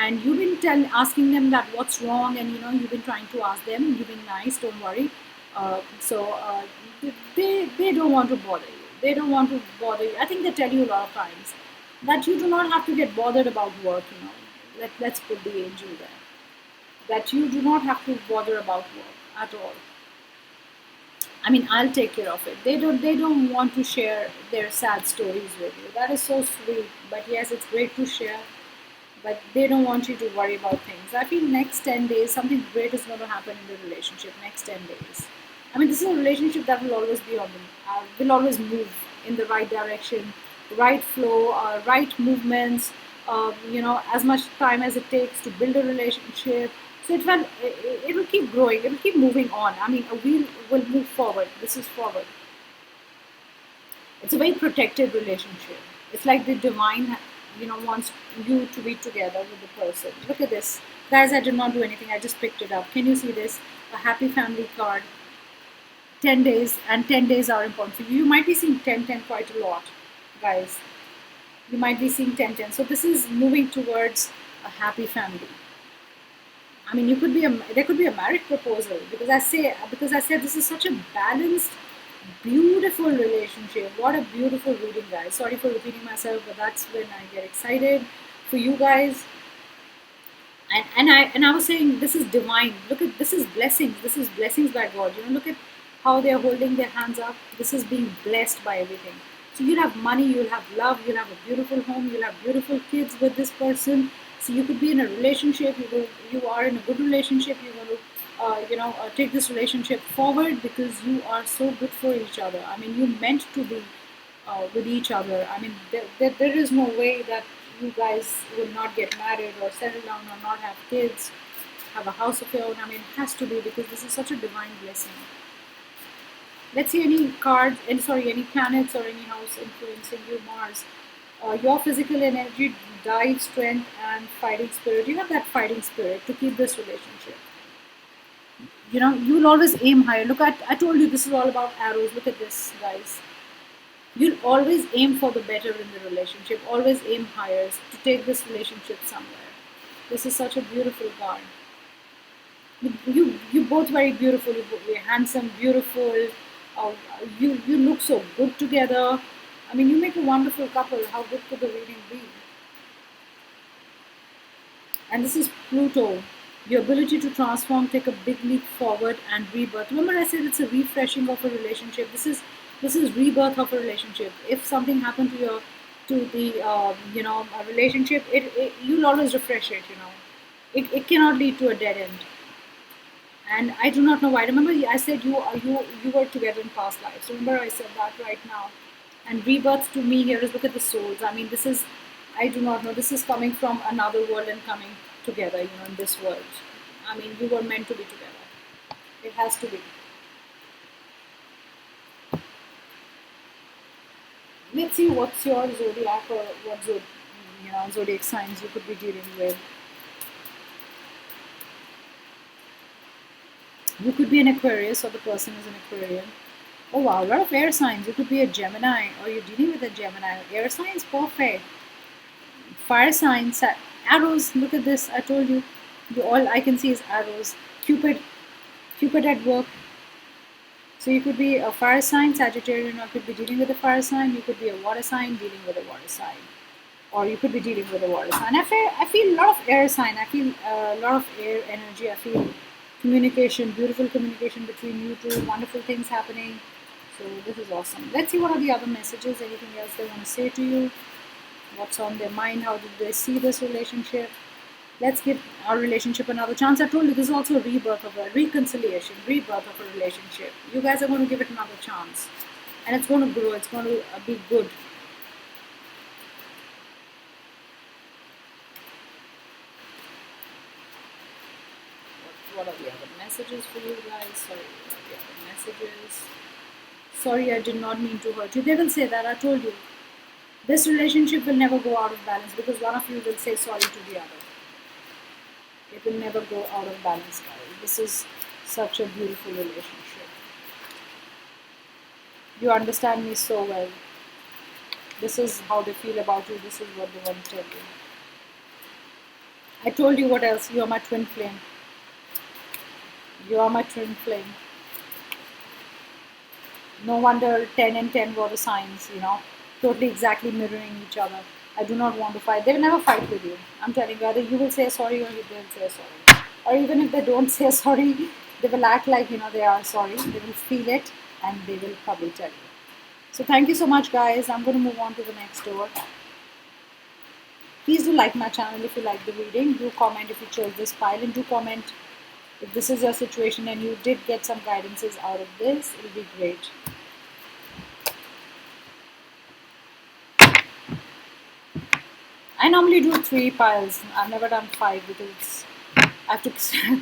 and you've been asking them that what's wrong, and you've been trying to ask them, you've been nice, don't worry. So they don't want to bother you. They don't want to bother you. I think they tell you a lot of times that you do not have to get bothered about work. Let's put the angel there. That you do not have to bother about work at all. I mean, I'll take care of it. They don't want to share their sad stories with you. That is so sweet. But yes, it's great to share. But they don't want you to worry about things. I feel next 10 days something great is going to happen in the relationship. Next 10 days. I mean, this is a relationship that will always be will always move in the right direction, right flow, right movements. As much time as it takes to build a relationship. So it will keep growing. It will keep moving on. I mean, a wheel will move forward. This is forward. It's a very protected relationship. It's like the divine, wants you to be together with the person. Look at this. Guys, I did not do anything. I just picked it up. Can you see this? A happy family card. 10 days, and 10 days are important for you. You might be seeing 10 quite a lot, guys. You might be seeing 10. So this is moving towards a happy family. I mean, there could be a marriage proposal, because I said this is such a balanced, beautiful relationship. What a beautiful reading, guys. Sorry for repeating myself, but that's when I get excited for you guys. And I was saying this is divine. Look at this is blessings. This is blessings by God. Look at how they are holding their hands up. This is being blessed by everything. So you'll have money, you'll have love, you'll have a beautiful home, you'll have beautiful kids with this person. So you could be in a relationship. You are in a good relationship. You're going to take this relationship forward because you are so good for each other. I mean, you meant to be with each other. I mean, there is no way that you guys will not get married or settle down or not have kids, have a house of your own. I mean, it has to be, because this is such a divine blessing. Let's see any cards, any planets or any house influencing you. Mars. Your physical energy, drive, strength, and fighting spirit. You have that fighting spirit to keep this relationship. You'll always aim higher. I told you this is all about arrows. Look at this, guys. You'll always aim for the better in the relationship. Always aim higher to take this relationship somewhere. This is such a beautiful card. You both very beautiful. You're handsome, beautiful. uh, you look so good together. I mean, you make a wonderful couple. How good could the reading be? And this is Pluto. Your ability to transform, take a big leap forward, and rebirth. Remember, I said it's a refreshing of a relationship. This is rebirth of a relationship. If something happened to your to the a relationship, you'll always refresh it. It cannot lead to a dead end. And I do not know why. Remember, I said you were together in past lives. Remember, I said that right now. And rebirth to me here is, look at the souls. I mean, this is, I do not know. This is coming from another world and coming together. In this world. I mean, you were meant to be together. It has to be. Let's see what's your zodiac, or what zodiac signs you could be dealing with. You could be an Aquarius, or the person is an Aquarian. Oh wow, a lot of air signs. You could be a Gemini, or you're dealing with a Gemini. Air signs, perfect. Fire signs, arrows. Look at this. I told you. All I can see is arrows. Cupid at work. So you could be a fire sign, Sagittarian, or could be dealing with a fire sign. You could be a water sign, dealing with a water sign, or you could be dealing with a water sign. I feel a lot of air sign. I feel a lot of air energy. I feel communication, beautiful communication between you two, wonderful things happening. So this is awesome. Let's see what are the other messages, anything else they want to say to you, what's on their mind, how did they see this relationship. Let's give our relationship another chance. I told you this is also a rebirth of a reconciliation, rebirth of a relationship. You guys are going to give it another chance, and it's going to grow, it's going to be good. What are the other messages for you guys? Sorry, what are the other messages? Sorry, I did not mean to hurt you. They will say that. I told you. This relationship will never go out of balance, because one of you will say sorry to the other. It will never go out of balance, guys. This is such a beautiful relationship. You understand me so well. This is how they feel about you. This is what they want to tell you. I told you what else. You are my twin flame. You are my twin flame. No wonder 10 and 10 were the signs, totally exactly mirroring each other. I do not want to fight. They will never fight with you. I'm telling you, either you will say sorry or they will say sorry. Or even if they don't say sorry, they will act like, they are sorry. They will feel it and they will probably tell you. So thank you so much, guys. I'm going to move on to the next door. Please do like my channel if you like the reading. Do comment if you chose this pile, and do comment if this is your situation and you did get some guidances out of this. It will be great. I normally do 3 piles. I've never done 5 because I have to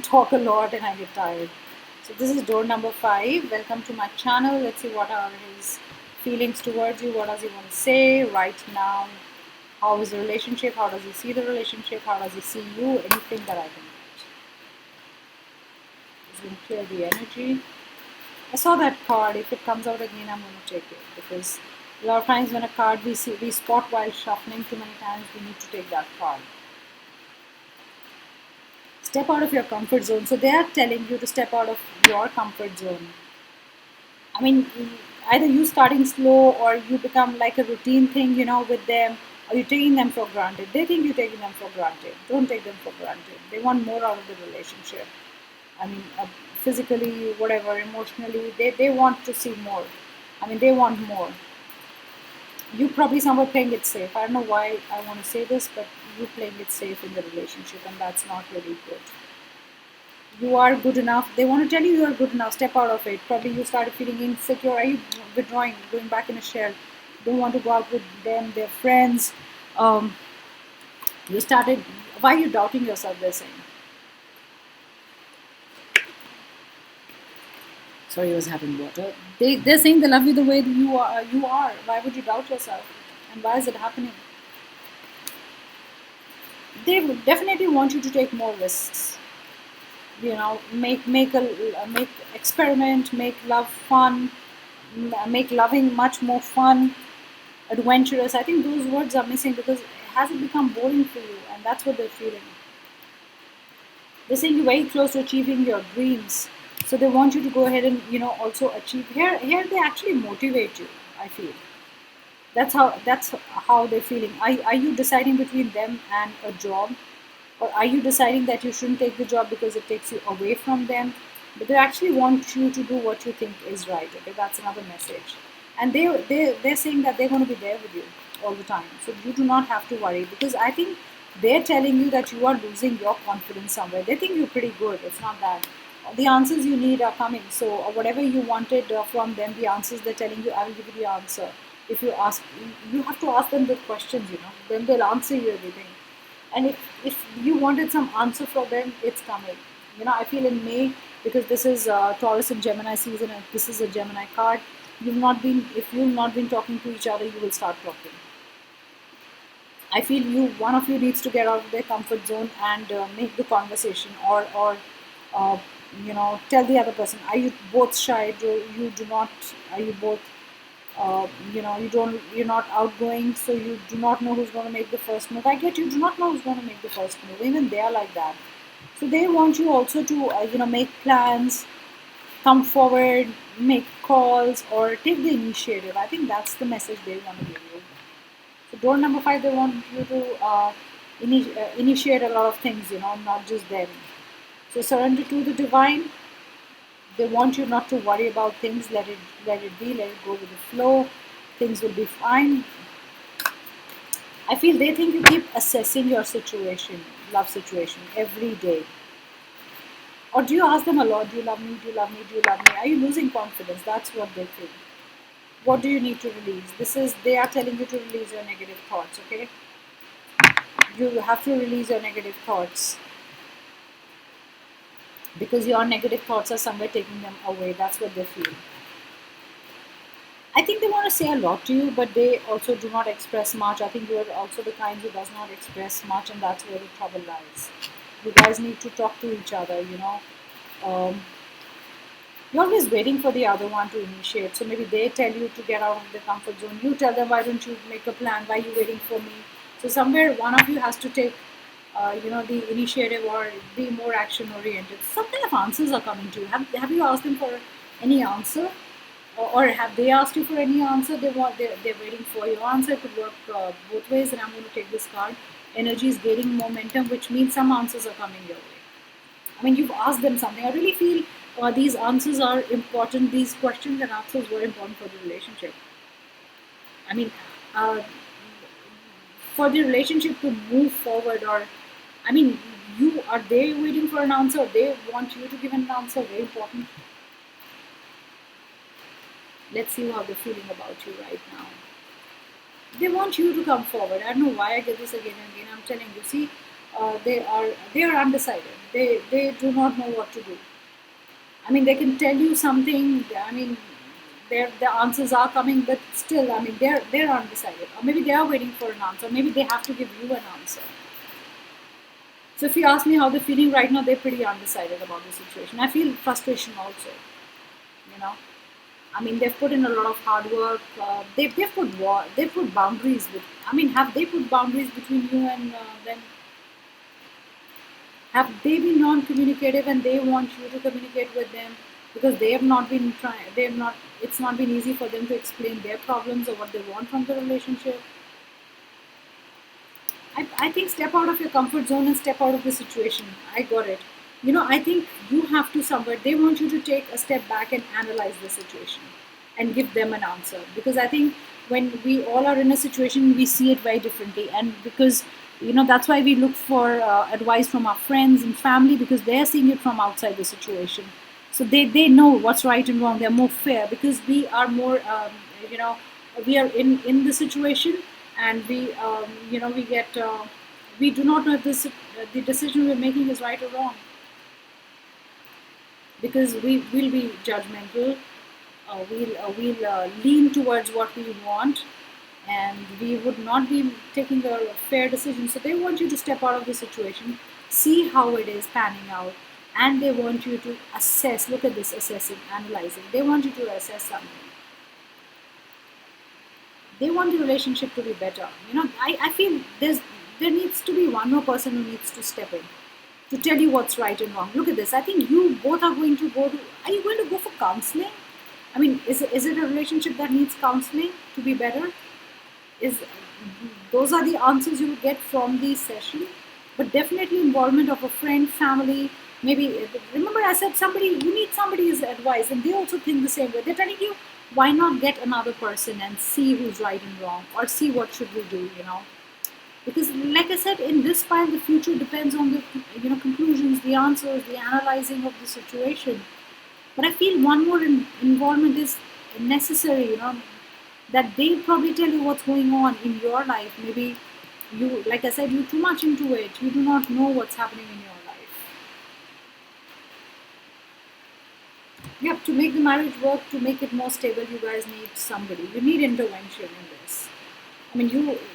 talk a lot and I get tired. So this is door number 5. Welcome to my channel. Let's see what are his feelings towards you. What does he want to say right now? How is the relationship? How does he see the relationship? How does he see you? Anything that I can get. Just going to clear the energy. I saw that card. If it comes out again, I'm going to take it, because a lot of times when a card we spot while shuffling, too many times we need to take that card. Step out of your comfort zone. So they are telling you to step out of your comfort zone. I mean, either you starting slow or you become like a routine thing, with them, or you're taking them for granted. They think you're taking them for granted. Don't take them for granted. They want more out of the relationship. I mean, physically, whatever, emotionally, they want to see more. I mean, they want more. You probably somewhere playing it safe. I don't know why I want to say this, but you playing it safe in the relationship, and that's not really good. You are good enough. They want to tell you are good enough. Step out of it. Probably you started feeling insecure. Are you withdrawing, going back in a shell? Don't want to go out with them, their friends. You started. Why are you doubting yourself? They're saying. Sorry, I was having water. They're saying they love you the way that you are. Why would you doubt yourself? And why is it happening? They definitely want you to take more risks. Make experiment, make love fun, make loving much more fun, adventurous. I think those words are missing, because it hasn't become boring for you, and that's what they're feeling. They're saying you're very close to achieving your dreams. So they want you to go ahead and also achieve. Here they actually motivate you, I feel. That's how they're feeling. Are you deciding between them and a job, or are you deciding that you shouldn't take the job because it takes you away from them? But they actually want you to do what you think is right. Okay, that's another message. And they're saying that they're going to be there with you all the time, so you do not have to worry, because I think they're telling you that you are losing your confidence somewhere. They think you're pretty good. It's not that. The answers you need are coming. So whatever you wanted from them, the answers they're telling you, I will give you the answer. If you ask, you have to ask them the questions, then they'll answer you everything. And if you wanted some answer from them, it's coming. I feel in May, because this is Taurus and Gemini season, and this is a Gemini card. If you've not been talking to each other, you will start talking. I feel one of you needs to get out of their comfort zone and make the conversation, or uh, tell the other person. Are you both shy? You do not? Are you both? You're not outgoing, so you do not know who's going to make the first move. I get you do not know who's going to make the first move. Even they are like that. So they want you also to make plans, come forward, make calls, or take the initiative. I think that's the message they want to give you. So door number 5, they want you to initiate a lot of things, not just them. So surrender to the divine. They want you not to worry about things. Let it be. Let it go with the flow. Things will be fine. I feel they think you keep assessing your situation, love situation, every day. Or do you ask them a lot? Do you love me? Do you love me? Do you love me? Are you losing confidence? That's what they think. What do you need to release? They are telling you to release your negative thoughts, okay? You have to release your negative thoughts, because your negative thoughts are somewhere taking them away. That's what they feel. I think they want to say a lot to you, but they also do not express much. I think you are also the kind who does not express much, and that's where the trouble lies. You guys need to talk to each other, you're always waiting for the other one to initiate. So maybe they tell you to get out of the comfort zone. You tell them, why don't you make a plan? Why are you waiting for me? So somewhere one of you has to take, the initiative, or be more action oriented. Some kind of answers are coming to you. Have you asked them for any answer? Or have they asked you for any answer? They're waiting for your answer. It could work both ways, and I'm going to take this card. Energy is gaining momentum, which means some answers are coming your way. I mean, you've asked them something. I really feel these answers are important. These questions and answers were important for the relationship. I mean, for the relationship to move forward, or I mean, are they waiting for an answer? They want you to give an answer. Very important. Let's see how they're feeling about you right now. They want you to come forward. I don't know why I get this again and again. I'm telling you. See, they are undecided. They do not know what to do. I mean, they can tell you something. I mean, the answers are coming, but still, I mean, they're undecided. Or maybe they are waiting for an answer. Maybe they have to give you an answer. So if you ask me how they're feeling right now, they're pretty undecided about the situation. I feel frustration also. I mean, they've put in a lot of hard work. They've put boundaries with. I mean, have they put boundaries between you and them? Have they been non-communicative, and they want you to communicate with them, because they have not been trying? It's not been easy for them to explain their problems or what they want from the relationship. I think step out of your comfort zone and step out of the situation. I got it. I think you have to somewhere. They want you to take a step back and analyze the situation and give them an answer, because I think when we all are in a situation, we see it very differently, and because that's why we look for advice from our friends and family, because they're seeing it from outside the situation. So they know what's right and wrong. They're more fair, because we are more we are in the situation, and we get we do not know if the decision we're making is right or wrong, because we will be judgmental. We'll lean towards what we want, and we would not be taking a fair decision. So they want you to step out of the situation, see how it is panning out, and they want you to assess. Look at this: assessing, analyzing. They want you to assess something. They want the relationship to be better. I feel there needs to be one more person who needs to step in to tell you what's right and wrong. Look at this. I think you both are going to go to. Are you going to go for counseling? I mean, is it a relationship that needs counseling to be better? Is those are the answers you will get from the session, but definitely involvement of a friend, family. Maybe remember I said somebody you need somebody's advice, and they also think the same way. They're telling you why not get another person and see who's right and wrong, or see what should we do. Because like I said, in this file the future depends on the conclusions, the answers, the analyzing of the situation. But I feel one more involvement is necessary, that they probably tell you what's going on in your life. Maybe you, like I said, you're too much into it, you do not know what's happening in your life. Yep, to make the marriage work, to make it more stable, you guys need somebody, you need intervention in this. I mean,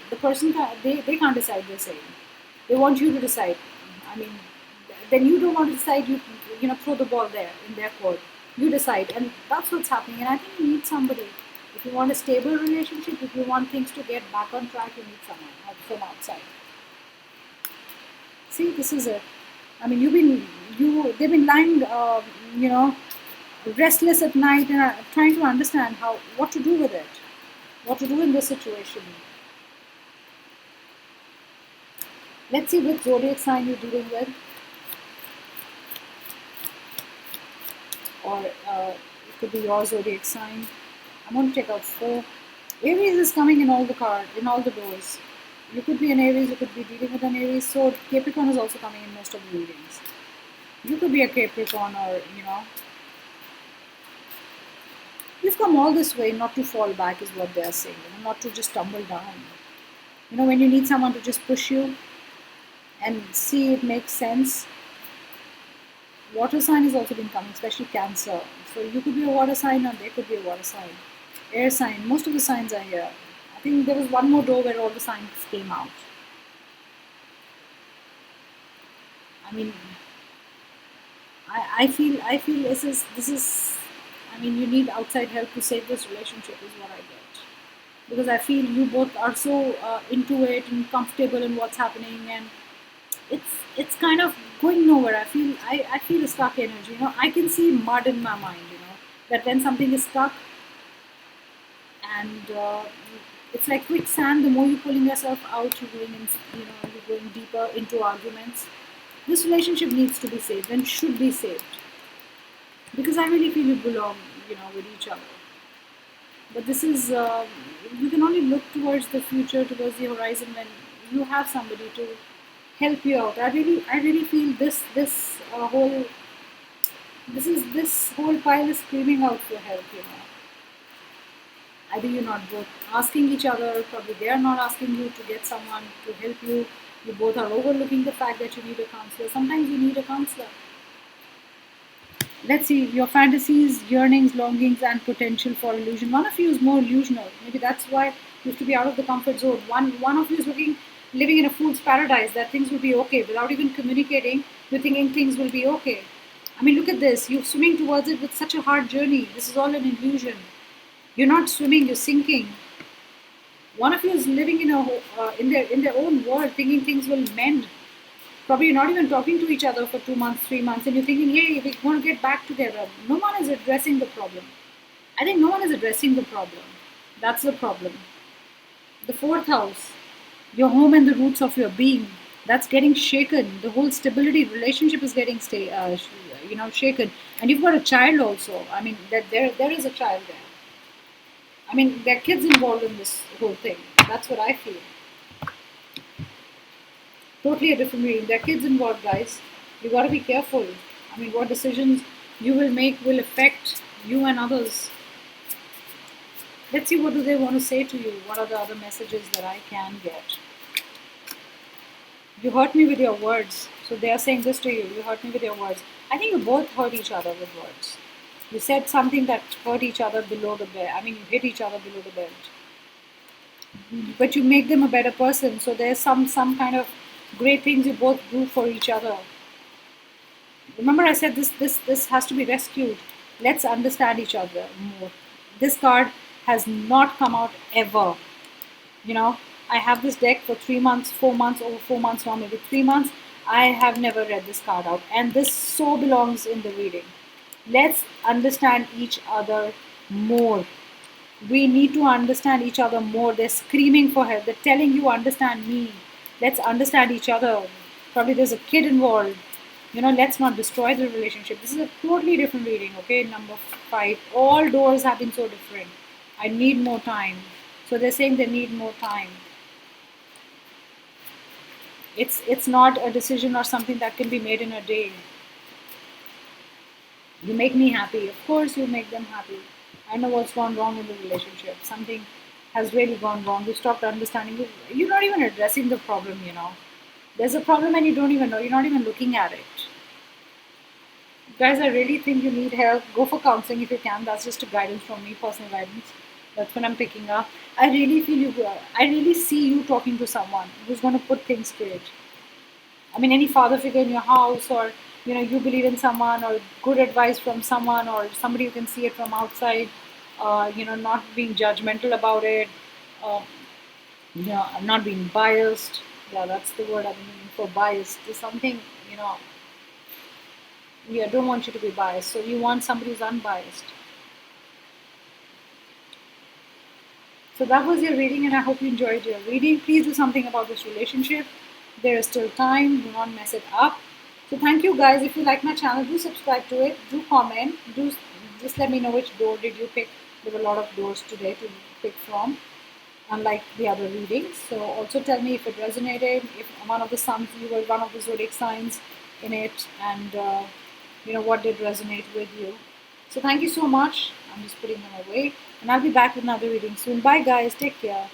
the person, they can't decide the same. They want you to decide. I mean, then you don't want to decide. You throw the ball there in their court. You decide, and that's what's happening. And I think you need somebody. If you want a stable relationship, if you want things to get back on track, you need someone from outside. See, this is it. I mean, they've been lying, restless at night and trying to understand what to do with it, what to do in this situation. Let's see which zodiac sign you're dealing with, or it could be your zodiac sign. I'm going to take out 4. Aries is coming in all the doors. You could be an Aries, you could be dealing with an Aries. So Capricorn is also coming in most of the readings. You could be a Capricorn, or you've come all this way not to fall back, is what they're saying. Not to just tumble down. When you need someone to just push you and see it makes sense. Water sign has also been coming, especially Cancer. So you could be a water sign, or they could be a water sign. Air sign, most of the signs are here. I think there was one more door where all the signs came out. I mean, I feel this is. I mean, you need outside help to save this relationship, is what I get. Because I feel you both are so into it and comfortable in what's happening, and it's kind of going nowhere. I feel a stuck energy. I can see mud in my mind. That when something is stuck, and it's like quicksand. The more you're pulling yourself out, you're going deeper into arguments. This relationship needs to be saved and should be saved, because I really feel you belong, with each other. But this is you can only look towards the future, towards the horizon, when you have somebody to help you out. I really feel this whole pile is screaming out for help. Either you're not both asking each other, probably they are not asking you to get someone to help you. You both are overlooking the fact that you need a counselor. Sometimes you need a counselor. Let's see, your fantasies, yearnings, longings, and potential for illusion. One of you is more illusional. Maybe that's why you have to be out of the comfort zone. One of you is living in a fool's paradise, that things will be okay. Without even communicating, you're thinking things will be okay. I mean, look at this. You're swimming towards it with such a hard journey. This is all an illusion. You're not swimming, you're sinking. One of you is living in their own world, thinking things will mend. Probably you're not even talking to each other for 2 months, 3 months, and you're thinking, hey, we want to get back together. No one is addressing the problem. I think no one is addressing the problem. That's the problem. The 4th house, your home and the roots of your being, that's getting shaken. The whole stability relationship is getting shaken. And you've got a child also. I mean, there is a child there. I mean, there are kids involved in this whole thing. That's what I feel. Totally a different reading. There are kids involved, guys. You got to be careful. I mean, what decisions you will make will affect you and others. Let's see, what do they want to say to you? What are the other messages that I can get? You hurt me with your words. So they are saying this to you. You hurt me with your words. I think you both hurt each other with words. You said something that hurt each other below the belt. I mean, you hit each other below the belt. But you make them a better person. So there's some kind of great things you both do for each other. Remember, I said this has to be rescued. Let's understand each other more. This card has not come out ever. I have this deck for 3 months, 4 months, over 4 months now, maybe 3 months. I have never read this card out, and this so belongs in the reading. Let's understand each other more. We need to understand each other more. They're screaming for help. They're telling you, understand me. Let's understand each other. Probably there's a kid involved. Let's not destroy the relationship. This is a totally different reading, okay? Number five. All doors have been so different. I need more time. So they're saying they need more time. It's not a decision or something that can be made in a day. You make me happy. Of course, you make them happy. I know what's gone wrong in the relationship. Something has really gone wrong. You stopped understanding. You're not even addressing the problem. There's a problem and you don't even know. You're not even looking at it. Guys, I really think you need help. Go for counseling if you can. That's just a guidance from me, personal guidance. That's what I'm picking up. I really feel you. I really see you talking to someone who's going to put things straight. I mean, any father figure in your house, or you believe in someone, or good advice from someone, or somebody you can see it from outside. Not being judgmental about it. Uh, not being biased. Yeah, that's the word I'm looking for. Biased. There's something. Yeah, don't want you to be biased. So you want somebody who's unbiased. So that was your reading, and I hope you enjoyed your reading. Please do something about this relationship. There is still time. Do not mess it up. So thank you guys. If you like my channel, do subscribe to it. Do comment. Do just let me know which door did you pick. There were a lot of doors today to pick from, unlike the other readings. So also tell me if it resonated. If one of the sons, you were one of the zodiac signs in it, and what did resonate with you. So thank you so much. I'm just putting them away, and I'll be back with another reading soon. Bye guys. Take care.